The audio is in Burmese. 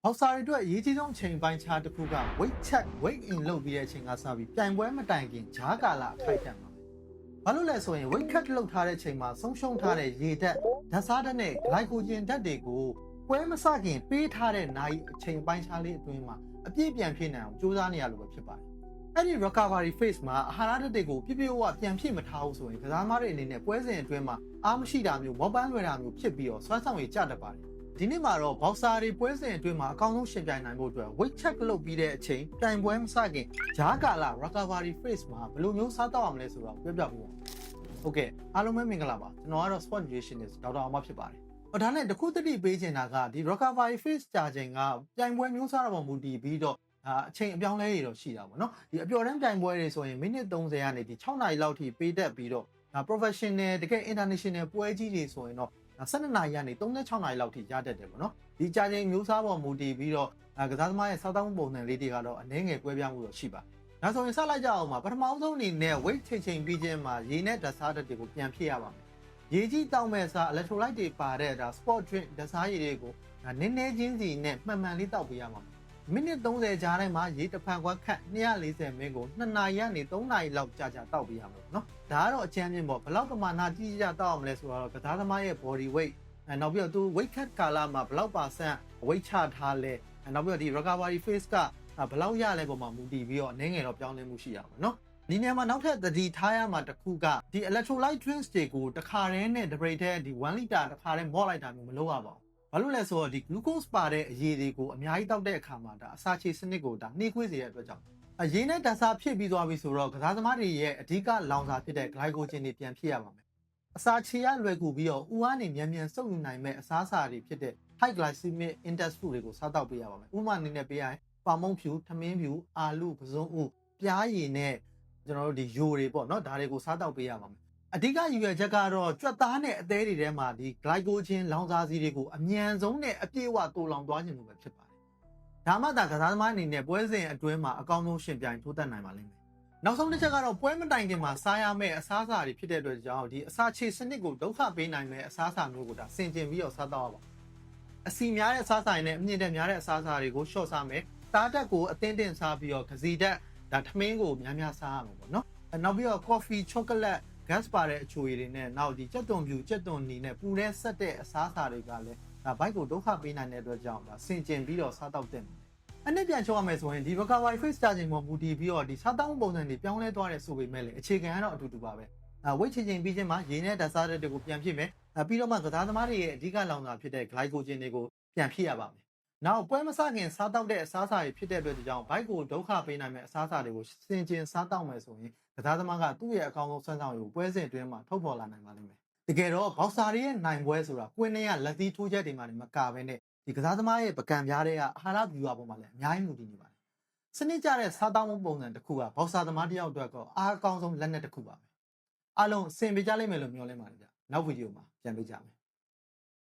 ဘောက်ဆာတွေအတွက်အရေးကြီးဆုံးချိန်ပိုင်းခြားတစ်ခုက weight check weight in လုပ်ပြီးတဲ့အချိန်ကစပြီးပြိုင်ပွဲမတိုင်ခင်ဂျားကာလအခိုက်အတန့်ပါပဲ။ဘာလို့လဲဆိုရင် weight cut လုပ်ထားတဲ့ချိန်မှာဆုံးရှုံးထားတဲ့ရေဓာတ်ဓာတ်စားဓာတ်နဲ့ glycogen ဓာတ်တွေကိုပွဲမစခင်ပေးထားတဲ့နိုင်အချိန်ပိုင်းခြားလေးအတွင်းမှာအပြည့်ပြန်ဖြည့်နိုင်အောင်ကြိုးစားနေရလို့ပဲဖြစ်ပါတယ်။အဲ့ဒီ recovery phase မှာအာဟာရဓာတ်တွေကိုပြည့်ပြည့်ဝဝပြန်ဖြည့်မထားဘူးဆိုရင်ကစားသမားတွေအနေနဲ့ပွဲစဉ်အတွင်းမှာအားမရှိတာမျိုးမောပန်းလွယ်တာမျိုးဖြစ်ပြီးတော့စွမ်းဆောင်ရည်ကျတတ်ပါတယ်။ဒီနေ့မှာတော့ဘောက်ဆာတွေပွဲစဉ်အတွင်းမှာအကောင်းဆုံးရှင်ပြိုင်နိုင်ဖို့အတွက် weight check လုပ်ပြီးတဲ့အချိန်ပြိုင်ပွဲမစခင်ဂျားကာလ recovery phase မှာဘယ်လိုမျိုးစားတော့ရမလဲဆိုတော့ပြောပြပေးပါမယ်။ Okay အားလုံးပဲမင်္ဂလာပါကျွန်တော်ကတော့ sport nutritionist ဒေါက်တာအောင်မဖြစ်ပါတယ်။ဒါနဲ့တခုတတိပေးချင်တာကဒီ recovery phase ကြာချိန်ကပြိုင်ပွဲမျိုးစားတော့မူတည်ပြီးတော့အချိန်အပြောင်းလဲတွေတော့ရှိတာပေါ့နော်ဒီအပျော်တမ်းပြိုင်ပွဲတွေဆိုရင်မိနစ်30ကနေဒီ6နာရီလောက်ထိပေးတတ်ပြီးတော့professional တကယ် international ပွဲကြီးတွေဆိုရင်တော့12နာရီကနေ36နာရီလောက်ထိရတတ်တယ်ပေါ့နော်ဒီကြာချိန်မျိုးစားပေါ်မူတည်ပြီးတော့ကစားသမားရဲ့စားသောက်မှုပုံစံလေးတွေကတော့အနည်းငယ်ကွဲပြားမှုတော့ရှိပါဒါဆိုရင်စလိုက်ကြအောင်ပါပထမဆုံးအနေနဲ့ weight ချိန်ပြီးခြင်းမှာရေနဲ့ဓာတ်စားဓာတ်တွေကိုပြန်ဖြည့်ရပါမယ်ရေကြီးတောက်မဲ့စား electrolyte တွေပါတဲ့sport drink ဓာတ်စားရည်တွေကိုနည်းနည်းချင်းစီနဲ့မှန်မှန်လေးတောက်ပေးရမှာမိနစ်30ကြားထဲမှာရေတစ်ဖန်ခွက်ခန့်240မင်းကို2နာရီကနေ3နာရီလောက်ကြာကြာတောက်ပေးရမှာနော်ဒါကတော့အကျန်းမြင့်ပေါ့ဘယ်လောက်ပမာဏကြီးကြတောက်အောင်လဲဆိုတော့ကစားသမားရဲ့ body weight နောက်ပြီးတော့သူ weight cut ကာလမှာဘယ်လောက် percent weight ချထားလဲနောက်ပြီးတော့ဒီ recovery phase ကဘယ်လောက်ရလဲပုံမှာမူတည်ပြီးတော့အနေငယ်တော့ပြောင်းလဲမှုရှိရပါမယ်နော်ဒီနေရာမှာနောက်ထပ်သတိထားရမှာတစ်ခုကဒီ electrolyte drinks တွေကိုတစ်ခါတည်းနဲ့တစ်ပိတ်ထဲဒီ1 liter တစ်ခါတည်းမော့လိုက်တာမျိုးမလုပ်ရပါဘူးဘာလို့လဲဆိုတော့ဒီ glucose ပါတဲ့အရည်တွေကိုအများကြီးတောက်တဲ့အခါမှာအစာချေစနစ်ကိုနှေးကွေးစေတဲ့အတွက်ကြောင့်အရည်နဲ့ဓာတ်စားဖြစ်ပြီးသွားပြီဆိုတော့ကစားသမားတွေရဲ့အဓိကလောင်စာဖြစ်တဲ့ glycogen တွေပြန်ဖြည့်ရပါမယ်အစာချေရလွယ်ကူပြီးတော့ဦးကနေမြန်မြန်စုပ်ယူနိုင်မဲ့အစားအစာတွေဖြစ်တဲ့ high glycemic index food တွေကိုစားတောက်ပေးရပါမယ်ဥပမာအနေနဲ့ပေးရရင်ပါမုံဖြူထမင်းဖြူအာလူပစုံဥပြားရည်နဲ့ကျွန်တော်တို့ဒီယိုတွေပေါ့နော်ဒါတွေကိုစားတောက်ပေးရပါမယ်အဓိကရည်ရွယ်ချက်ကတော့ကြွက်သားနဲ့အသေးတွေထဲမှာဒီ glycogen လောင်စာဆီတွေကိုအမြန်ဆုံးနဲ့အပြည့်အဝတိုးလောင်သွားခြင်းလို့ပဲဖြစ်ပါတယ်။ဒါမှသာကစားသမားအနေနဲ့ပွဲစဉ်အတွင်းမှာအကောင်းဆုံးရှင်ပြိုင်ထိုးတက်နိုင်ပါလိမ့်မယ်။နောက်ဆုံးတစ်ချက်ကတော့ပွဲမတိုင်ခင်မှာစားရမယ့်အစားအစာတွေဖြစ်တဲ့အတွက်ကြောင့်ဒီအစာချေစနစ်ကိုဒုက္ခပေးနိုင်မယ့်အစားအစာမျိုးကိုဆင်ကျင်ပြီးတော့စားတော့ရပါအစီများတဲ့အစားအစာတွေနဲ့အမြင့်တက်များတဲ့အစားအစာတွေကိုရှော့စားမယ်။တားတက်ကိုအသင်းတင်စားပြီးတော့ကစီတက်ထမင်းကိုများများစားရမှာပေါ့နော်။နောက်ပြီးတော့ coffee chocolate gas ပါတဲ့အချိုရည်တွေနဲ့နောက်ဒီကြက်သွန်ဖြူကြက်သွန်နီနဲ့ပူတဲ့ဆက်တဲ့အစားအစာတွေကလည်းဘိုက်ကိုဒုက္ခပေးနိုင်တဲ့အတွက်ကြောင့်ဆင်ကျင်ပြီးတော့စားတောက်တဲ့အနည်းပြန်ချောရမယ်ဆိုရင်ဒီ recovery phase ကြာချိန်ပေါ်မူတည်ပြီးတော့ဒီစားတောက်ပုံစံတွေပြောင်းလဲသွားတဲ့ဆိုပေမဲ့လည်းအခြေခံကတော့အတူတူပါပဲweight ချိန်ပြီးချင်းမှာရေနဲ့ဓာတ်စားဓာတ်တွေကိုပြန်ဖြည့်မယ်ပြီးတော့မှကစားသမားတွေရဲ့အဓိကလောင်စာဖြစ်တဲ့ glycogen တွေကိုပြန်ဖြည့်ရပါမယ်နောက်ပွဲမစခင်စားတောက်တဲ့အစားအစာတွေဖြစ်တဲ့အတွက်ကြောင့်ဘိုက်ကိုဒုက္ခပေးနိုင်မဲ့အစားအစာတွေကိုစင်ကျင်စားတောက်မယ်ဆိုရင်ကစားသမားကသူ့ရဲ့အကောင်းဆုံးစွမ်းဆောင်ရည်ကိုပွဲစဉ်အတွင်းမှာထုတ်ဖော်လာနိုင်ပါလိမ့်မယ်။တကယ်တော့ဘောက်ဆာတွေရဲ့နိုင်ပွဲဆိုတာကွင်းထဲကလက်သီးထိုးချက်တွေမှမကဘဲနဲ့ဒီကစားသမားရဲ့ပကံပြားတွေကအာဟာရဗျူဟာပေါ်မှာလည်းအများကြီးမူတည်နေပါတယ်။စနစ်ကျတဲ့စားတောက်မှုပုံစံတစ်ခုကဘောက်ဆာသမားတစ်ယောက်အတွက်အားအကောင်းဆုံးလက်နက်တစ်ခုပါပဲ။အားလုံးအဆင်ပြေကြလိမ့်မယ်လို့မျှော်လင့်ပါတယ်ဗျ။နောက်ဗီဒီယိုမှာပြန်တွေ့ကြမယ်